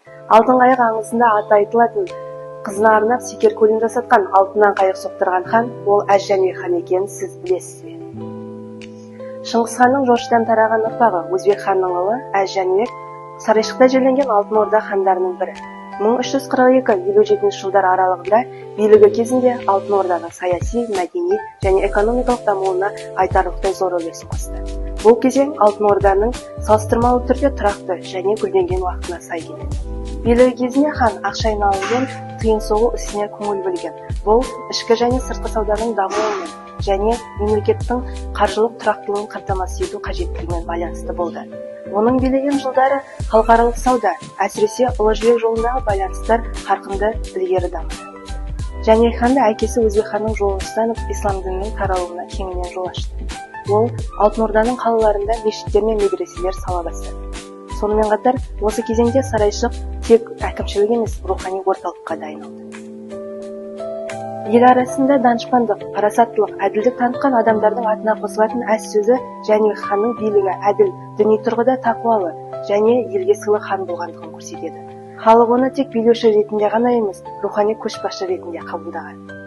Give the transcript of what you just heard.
Алтын қайық аңызында аты айтылатын, қызына арнап секер көлін жасатқан, алтыннан қайық соқтырған хан, ол Әз Жәнібек хан екенін сіз білесіз бе? Шыңғыс ханның жошыдан тараған ұрпағы Өзбек ханның ұлы Әз Жәнібек сарайшықта жерленген Алтын Орда хандарының бірі. 1342-57 жылдар аралығында билігі кезінде Алтын Орданың саяси, мәдени және экономикалық дамуына айтарлықтай зор үлес қосты. Бұл кезең Алтын Орданың салыстырмалы түрде тұрақты және гүлденген уақытына сай келеді. Билігі кезінде хан ақша айналымымен тиын соғу ісіне көңіл бөлген. Бұл ішкі және сыртқы сауданың дамуымен және мемлекеттің қаржылық тұрақтылығын қамтамасыз ету қажеттілігімен байланысты болды. Оның билеген жылдары халықаралық сауда, әсіресе Ұлы Жібек жолындағы байланыстар қарқынды ілгері дамыды. Жәнібек ханды әкесі Өзбек ханның жолын ұстанып, ислам дінінің таралуына кеңінен жол ашты. Ол Алтын Орданың қалаларында мешіттер мен медреселер сала бастады. Сонымен қатар, осы кезеңде сарайшық тек әкімшілік емес, рухани орталыққа да айналды. Ел арасында данышпандық, парасаттылық, әділдік танытқан адамдардың атына қосылатын Әз сөзі Жәнібек ханның билігі әділ, діни тұрғыда тақуалы және елге сыйлы хан болғандығын көрсетеді. Халық оны тек билеуші ретінде ғана емес, рухани көшбасшы ретінде қабылдаған.